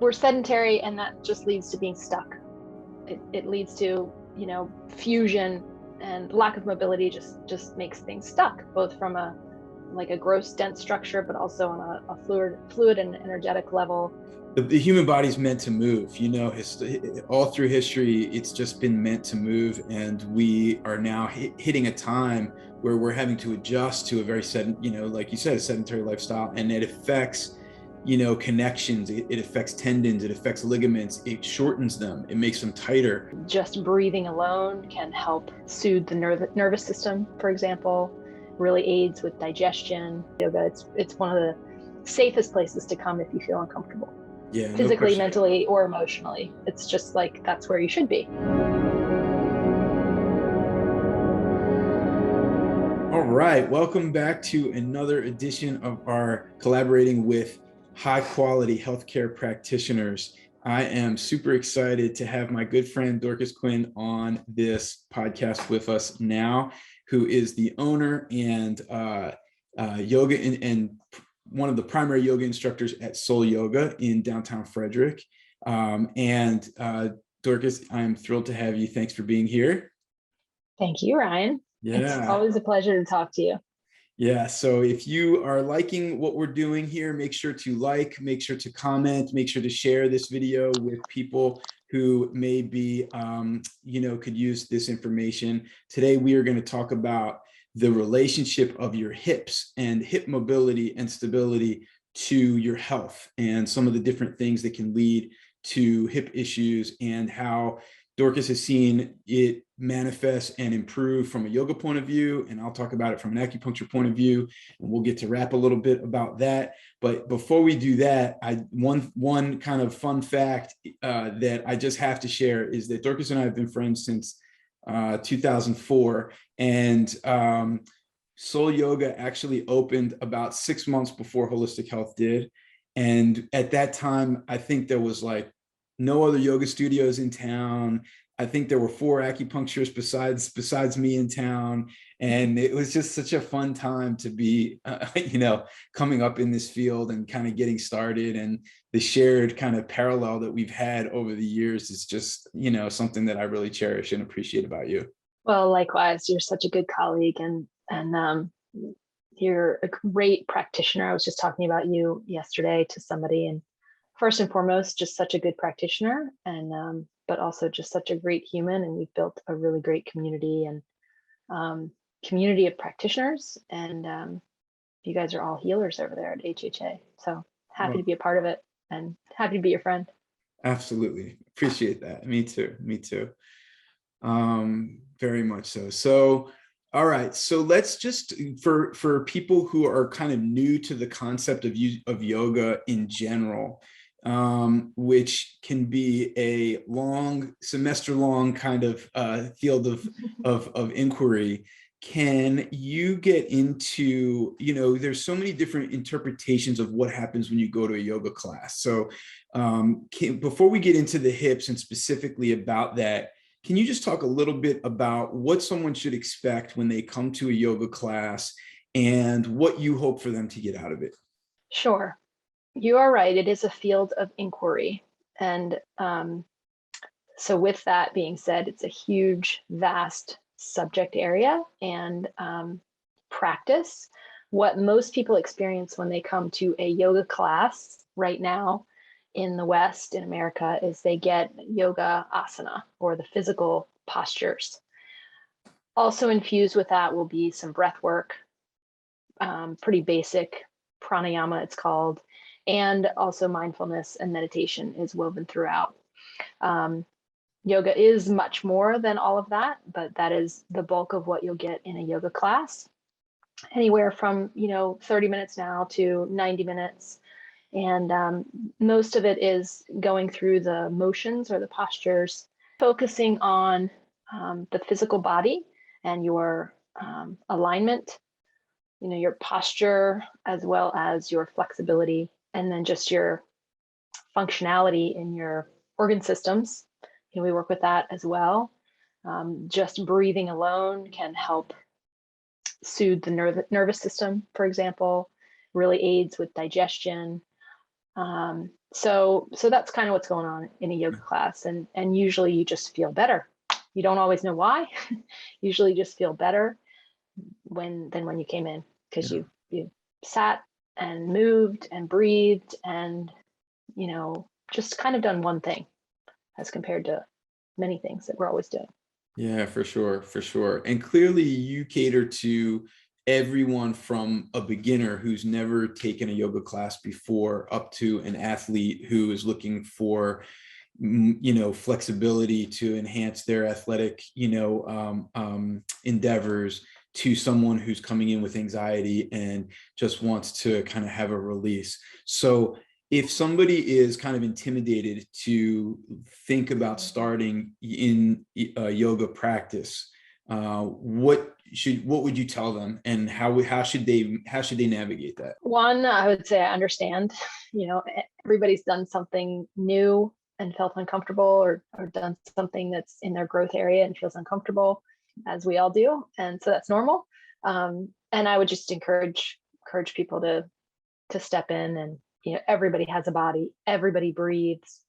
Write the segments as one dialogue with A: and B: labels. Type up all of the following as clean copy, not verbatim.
A: we're sedentary, and that just leads to being stuck. It leads to, fusion, and lack of mobility just makes things stuck, both from a gross dense structure, but also on a fluid and energetic level.
B: The human body is meant to move, all through history, it's just been meant to move. And we are now hitting a time where we're having to adjust to a very like you said, a sedentary lifestyle. And it affects, connections, it affects tendons, it affects ligaments, it shortens them, it makes them tighter.
A: Just breathing alone can help soothe the nervous system, for example, really aids with digestion. Yoga, it's one of the safest places to come if you feel uncomfortable.
B: Yeah,
A: physically,
B: no
A: mentally, or emotionally. It's just like, that's where you should be.
B: All right, welcome back to another edition of our collaborating with high quality healthcare practitioners. I am super excited to have my good friend Dorcas Quinn on this podcast with us now, who is the owner and yoga and one of the primary yoga instructors at Soul Yoga in downtown Frederick. Dorcas, I'm thrilled to have you. Thanks for being here.
A: Thank you, Ryan.
B: Yeah.
A: It's always a pleasure to talk to you.
B: Yeah, so if you are liking what we're doing here, make sure to make sure to comment, make sure to share this video with people who may be, could use this information. Today, we are going to talk about the relationship of your hips and hip mobility and stability to your health, and some of the different things that can lead to hip issues, and how Dorcas has seen it manifest and improve from a yoga point of view. And I'll talk about it from an acupuncture point of view, and we'll get to wrap a little bit about that. But before we do that, one kind of fun fact that I just have to share is that Dorcas and I have been friends since 2004. And Soul Yoga actually opened about 6 months before Holistic Health did. And at that time, I think there was like no other yoga studios in town. I think there were 4 acupuncturists besides me in town. And it was just such a fun time to be, coming up in this field and kind of getting started. And the shared kind of parallel that we've had over the years is just, something that I really cherish and appreciate about you.
A: Well, likewise, you're such a good colleague, and you're a great practitioner. I was just talking about you yesterday to somebody, and first and foremost, just such a good practitioner, and but also just such a great human. And we've built a really great community and community of practitioners. And you guys are all healers over there at HHA. So happy to be a part of it, and happy to be your friend.
B: Absolutely. Appreciate that. Me too. Very much so. So, all right. So let's just, for people who are kind of new to the concept of yoga in general, which can be a semester-long kind of field of inquiry. Can you get into, there's so many different interpretations of what happens when you go to a yoga class. So before we get into the hips and specifically about that, can you just talk a little bit about what someone should expect when they come to a yoga class and what you hope for them to get out of it?
A: Sure. You are right. It is a field of inquiry. And so with that being said, it's a huge, vast subject area and practice. What most people experience when they come to a yoga class right now in the West, in America, is they get yoga asana, or the physical postures. Also infused with that will be some breath work, pretty basic pranayama it's called, and also mindfulness and meditation is woven throughout. Yoga is much more than all of that, but that is the bulk of what you'll get in a yoga class. Anywhere from 30 minutes now to 90 minutes. And most of it is going through the motions or the postures, focusing on the physical body and your alignment, your posture, as well as your flexibility, and then just your functionality in your organ systems. We work with that as well. Just breathing alone can help soothe the nervous system, for example, really aids with digestion. So that's kind of what's going on in a yoga class. And usually you just feel better. You don't always know why. Usually you just feel better than when you came in, because
B: Yeah.
A: you sat and moved and breathed and, just kind of done one thing as compared to many things that we're always doing.
B: Yeah, for sure, for sure. And clearly you cater to everyone from a beginner who's never taken a yoga class before up to an athlete who is looking for, flexibility to enhance their athletic, endeavors, to someone who's coming in with anxiety and just wants to kind of have a release. So if somebody is kind of intimidated to think about starting in a yoga practice, what would you tell them, and how should they navigate that?
A: One, I would say I understand, everybody's done something new and felt uncomfortable, or done something that's in their growth area and feels uncomfortable, as we all do. And so that's normal. And I would just encourage people to step in, and, everybody has a body, everybody breathes,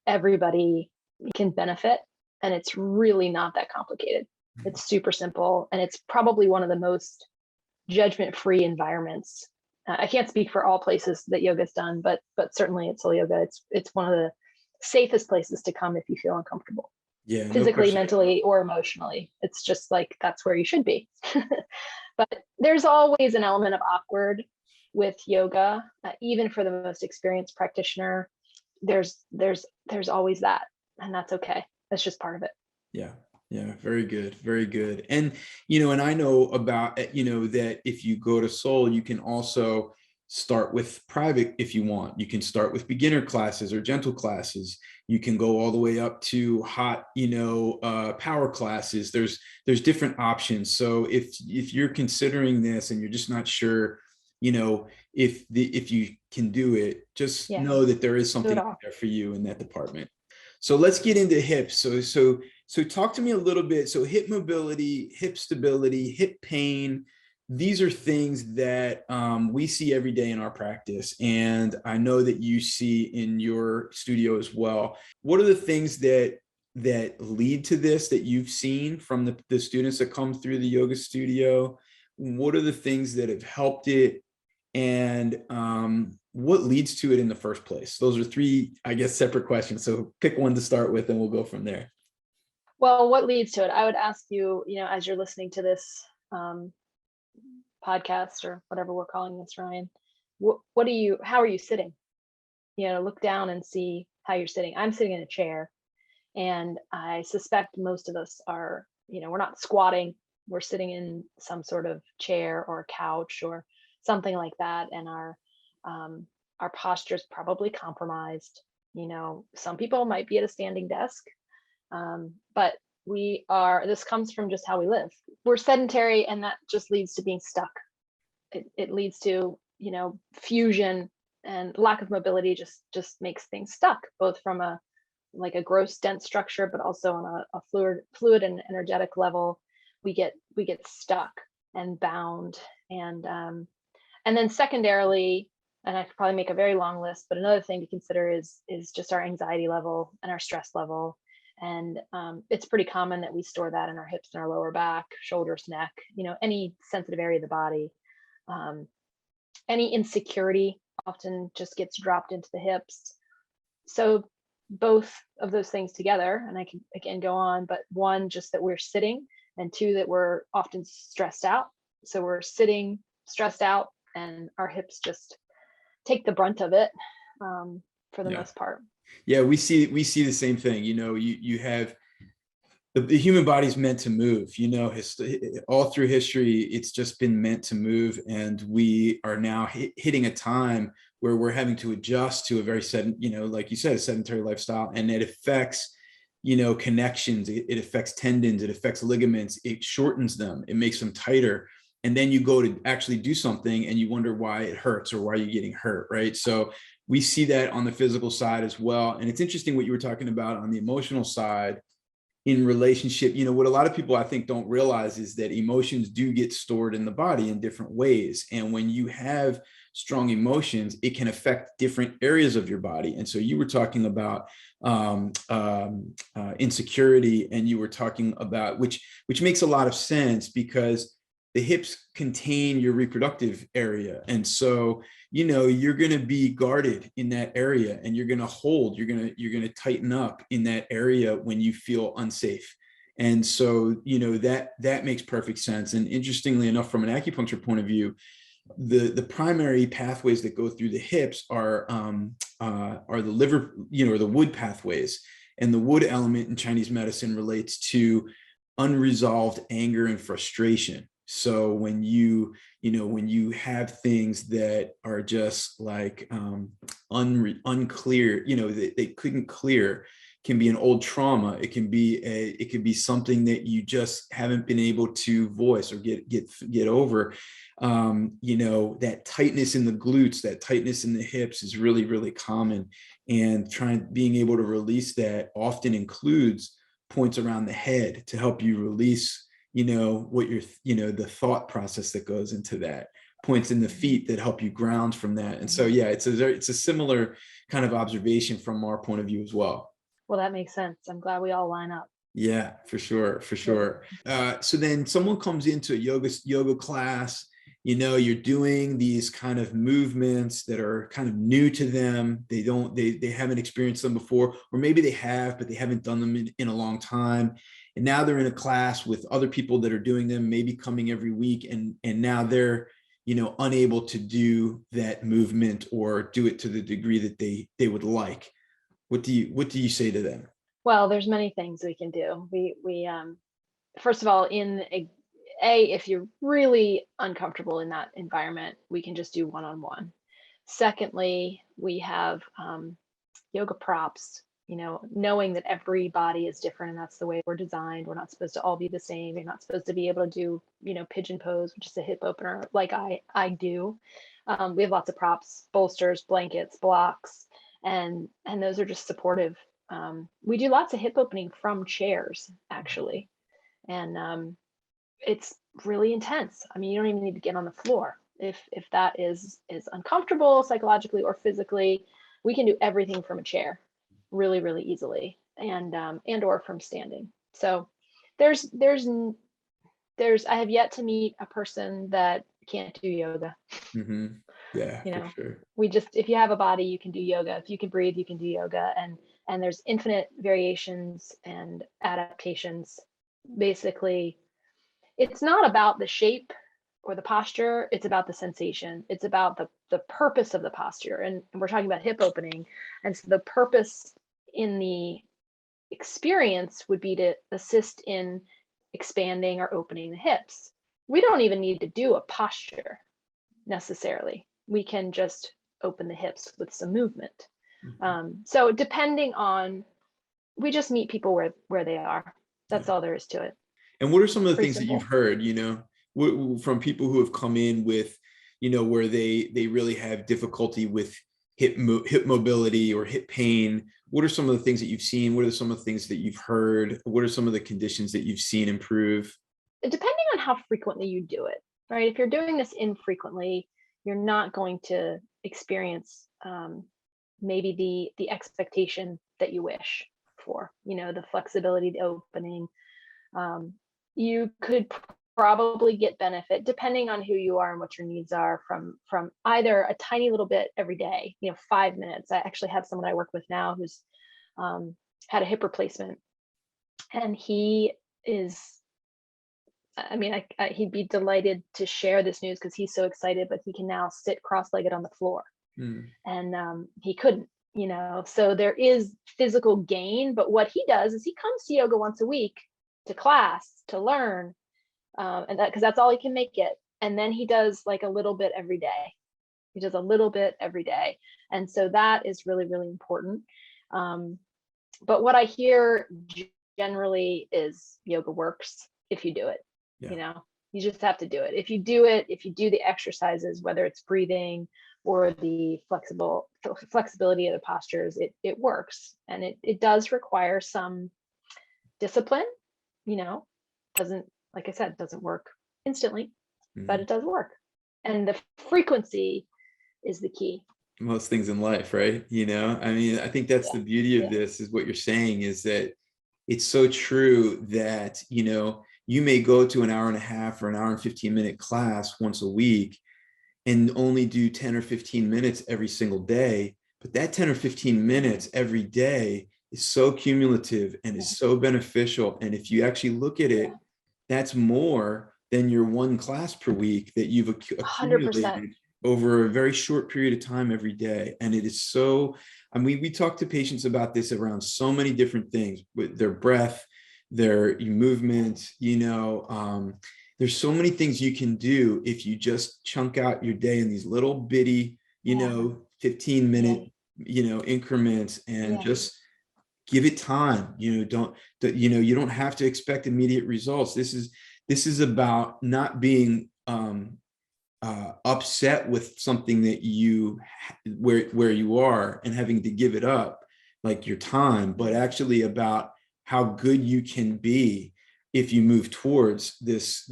A: everybody can benefit. And it's really not that complicated. It's super simple. And it's probably one of the most judgment-free environments. I can't speak for all places that yoga's done, but certainly at Soul Yoga, it's one of the safest places to come if you feel uncomfortable,
B: Yeah, no
A: physically,
B: question.
A: mentally, or emotionally. It's just like, that's where you should be. But there's always an element of awkward with yoga, even for the most experienced practitioner. There's always that, and that's okay. That's just part of it.
B: Yeah. Yeah, very good, very good. And and I know about that if you go to Soul, you can also start with private if you want. You can start with beginner classes or gentle classes. You can go all the way up to hot, power classes. There's different options. So if you're considering this and you're just not sure, if you can do it, just
A: Yeah,
B: know that there is
A: do it
B: something
A: all.
B: there for you in that department. So let's get into hips. So talk to me a little bit. So hip mobility, hip stability, hip pain, these are things that we see every day in our practice. And I know that you see in your studio as well. What are the things that lead to this that you've seen from the students that come through the yoga studio? What are the things that have helped it? And what leads to it in the first place? Those are three, I guess, separate questions. So pick one to start with and we'll go from there.
A: Well, what leads to it? I would ask you, as you're listening to this podcast, or whatever we're calling this, Ryan, how are you sitting? Look down and see how you're sitting. I'm sitting in a chair, and I suspect most of us are, we're not squatting. We're sitting in some sort of chair or couch or something like that. And our posture is probably compromised. Some people might be at a standing desk. But this comes from just how we live. We're sedentary, and that just leads to being stuck. It leads to, fusion, and lack of mobility just makes things stuck, both from a gross dense structure, but also on a fluid and energetic level. We get stuck and bound. And then secondarily, and I could probably make a very long list, but another thing to consider is just our anxiety level and our stress level. And it's pretty common that we store that in our hips and our lower back, shoulders, neck, any sensitive area of the body. Any insecurity often just gets dropped into the hips. So both of those things together, and I can again go on, but one, just that we're sitting, and two, that we're often stressed out. So we're sitting stressed out, and our hips just take the brunt of it for the most part.
B: Yeah, we see the same thing. You have the human body is meant to move. All through history, it's just been meant to move, and we are now hitting a time where we're having to adjust to a very like you said, a sedentary lifestyle, and it affects connections. It affects tendons. It affects ligaments. It shortens them. It makes them tighter. And then you go to actually do something, and you wonder why it hurts or why you're getting hurt, right? So we see that on the physical side as well. And it's interesting what you were talking about on the emotional side in relationship. What a lot of people I think don't realize is that emotions do get stored in the body in different ways. And when you have strong emotions, it can affect different areas of your body. And so you were talking about insecurity, and you were talking about, which makes a lot of sense, because the hips contain your reproductive area. And so, you're going to be guarded in that area, and you're going to hold, you're going to tighten up in that area when you feel unsafe. And so, that makes perfect sense. And interestingly enough, from an acupuncture point of view, the primary pathways that go through the hips are the liver, the wood pathways. And the wood element in Chinese medicine relates to unresolved anger and frustration. So when you have things that are just like unclear, they couldn't clear, can be an old trauma. It can be something that you just haven't been able to voice or get over. That tightness in the glutes, that tightness in the hips is really, really common. And being able to release that often includes points around the head to help you release, what the thought process that goes into that, points in the feet that help you ground from that. And so, yeah, it's a similar kind of observation from our point of view as well.
A: Well, that makes sense. I'm glad we all line up.
B: Yeah, for sure. So then someone comes into a yoga class, you're doing these kind of movements that are kind of new to them. They haven't experienced them before, or maybe they have, but they haven't done them in a long time. And now they're in a class with other people that are doing them, maybe coming every week. And now they're, unable to do that movement or do it to the degree that they would like. What do you say to them?
A: Well, there's many things we can do. We first of all, if you're really uncomfortable in that environment, we can just do one-on-one. Secondly, we have yoga props, knowing that every body is different, and that's the way we're designed. We're not supposed to all be the same. You're not supposed to be able to do, pigeon pose, which is a hip opener, like I do. We have lots of props, bolsters, blankets, blocks, and those are just supportive. We do lots of hip opening from chairs, actually. And it's really intense. I mean, you don't even need to get on the floor. If that is uncomfortable psychologically or physically, we can do everything from a chair really, really easily, and or from standing. So there's I have yet to meet a person that can't do yoga.
B: Mm-hmm. Yeah, for sure.
A: If you have a body, you can do yoga. If you can breathe, you can do yoga. And there's infinite variations and adaptations. Basically, it's not about the shape or the posture, it's about the sensation. It's about the purpose of the posture. And we're talking about hip opening. And so the purpose in the experience would be to assist in expanding or opening the hips. We don't even need to do a posture necessarily. We can just open the hips with some movement. So depending on, we just meet people where they are. That's all there is to it.
B: And what are some of the
A: Pretty
B: things
A: simple.
B: that you've heard, from people who have come in with, where they really have difficulty with hip mobility or hip pain? What are some of the things that you've seen? What are some of the things that you've heard? What are some of the conditions that you've seen improve?
A: Depending on how frequently you do it, right? If you're doing this infrequently, you're not going to experience maybe the expectation that you wish for, the flexibility, the opening. You could probably get benefit, depending on who you are and what your needs are, from either a tiny little bit every day, 5 minutes. I actually have someone I work with now who's had a hip replacement, and he is, he'd be delighted to share this news because he's so excited, but he can now sit cross-legged on the floor. And he couldn't, so there is physical gain. But what he does is he comes to yoga once a week to class to learn, and that because that's all he can make it. And then he does like a little bit every day. He does a little bit every day, and so that is really, really important. But what I hear generally is yoga works if you do it. You just have to do it. If you do the exercises, whether it's breathing or the flexibility of the postures, it works. And it does require some discipline. Doesn't, like I said, doesn't work instantly, but it does work. And the frequency is the key.
B: Most things in life, right? You know, I mean, I think that's the beauty of this, is what you're saying, is that it's so true that, you know, you may go to an hour and a half or an hour and 15-minute class once a week and only do 10 or 15 minutes every single day. But that 10 or 15 minutes every day is so cumulative and is so beneficial. And if you actually look at it, that's more than your one class per week that you've
A: 100%.
B: accumulated over a very short period of time every day. And it is so, I mean, we talk to patients about this around so many different things, with their breath, their movement, you know, there's so many things you can do if you just chunk out your day in these little bitty, you know, 15-minute, you know, increments, and just give it time. You know, you know, you don't have to expect immediate results. This is about not being upset with something that you, where you are, and having to give it up, like your time, but actually about how good you can be if you move towards this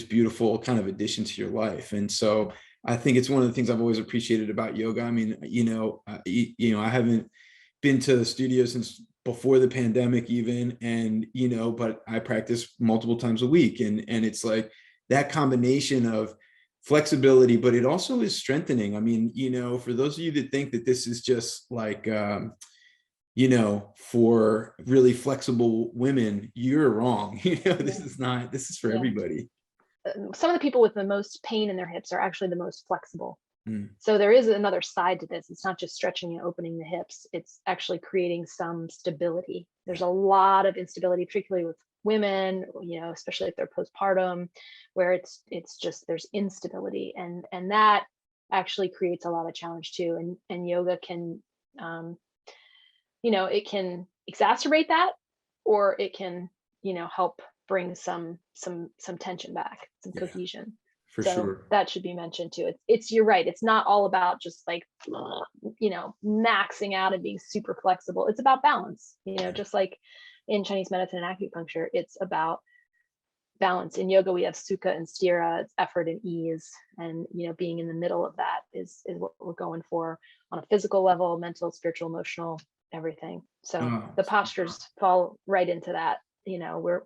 B: beautiful kind of addition to your life. And so I think it's one of the things I've always appreciated about yoga. I mean, you know, I haven't been to the studio since before the pandemic even, and, you know, but I practice multiple times a week, and it's like that combination of flexibility, but it also is strengthening. I mean, you know, for those of you that think that this is just like, you know, for really flexible women, you're wrong. You know, this is not, this is for everybody.
A: Some of the people with the most pain in their hips are actually the most flexible.
B: Mm.
A: So there is another side to this. It's not just stretching and opening the hips. It's actually creating some stability. There's a lot of instability, particularly with women, you know, especially if they're postpartum, where it's just, there's instability, and that actually creates a lot of challenge too. And yoga can, you know, it can exacerbate that, or it can, you know, help bring some tension back, some cohesion.
B: For
A: so
B: sure.
A: That should be mentioned too. It's you're right. It's not all about just like, you know, maxing out and being super flexible. It's about balance, you know, just like in Chinese medicine and acupuncture, it's about balance. In yoga, we have sukha and sthira, it's effort and ease. And, you know, being in the middle of that is what we're going for on a physical level, mental, spiritual, emotional, everything. So the postures fall right into that. You know, we're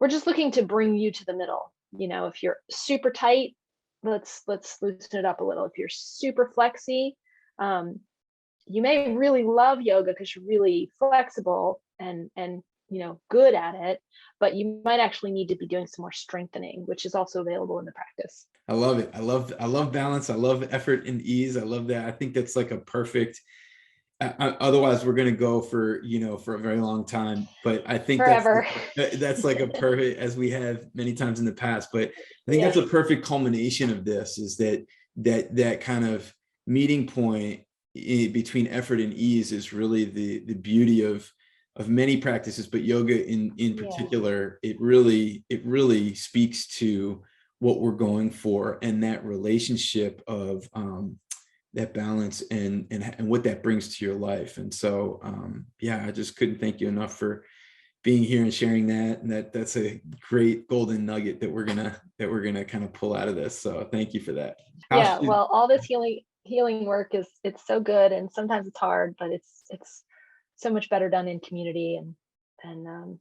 A: just looking to bring you to the middle. You know, if you're super tight, let's loosen it up a little. If you're super flexy, you may really love yoga because you're really flexible and you know, good at it, but you might actually need to be doing some more strengthening, which is also available in the practice.
B: I love it. I love balance. I love effort and ease. I love that. I think that's like a perfect, otherwise we're going to go for, you know, for a very long time, but I think
A: forever.
B: that's like a perfect, as we have many times in the past, but I think that's a perfect culmination of this, is that kind of meeting point between effort and ease is really the beauty of many practices, but yoga in particular. It really speaks to what we're going for, and that relationship of that balance and what that brings to your life. And so I just couldn't thank you enough for being here and sharing that. And that's a great golden nugget that we're gonna kind of pull out of this. So thank you for that.
A: Well, all this healing work it's so good, and sometimes it's hard, but it's so much better done in community and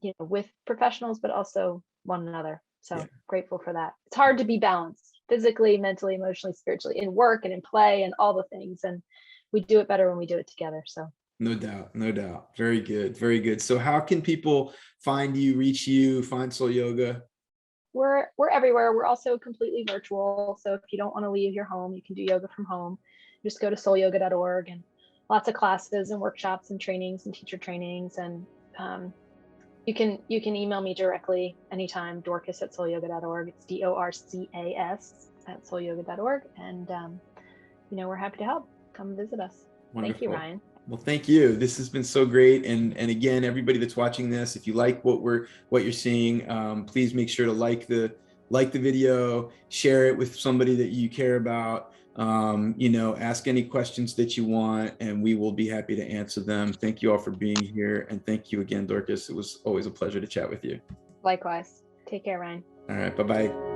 A: you know, with professionals, but also one another. So grateful for that. It's hard to be balanced physically, mentally, emotionally, spiritually, in work and in play and all the things. And we do it better when we do it together. So
B: no doubt. Very good. Very good. So how can people find you, reach you, find Soul Yoga?
A: We're everywhere. We're also completely virtual. So if you don't want to leave your home, you can do yoga from home. Just go to soulyoga.org, and lots of classes and workshops and trainings and teacher trainings. And you can email me directly anytime, dorcas@soulyoga.org. It's DORCAS@soulyoga.org. And you know, we're happy to help. Come visit us.
B: Wonderful.
A: Thank you, Ryan.
B: Well, thank you. This has been so great. And again, everybody that's watching this, if you like what you're seeing, please make sure to like the video, share it with somebody that you care about. You know, ask any questions that you want, and we will be happy to answer them. Thank you all for being here. And thank you again, Dorcas. It was always a pleasure to chat with you.
A: Likewise. Take care, Ryan.
B: All right. Bye-bye.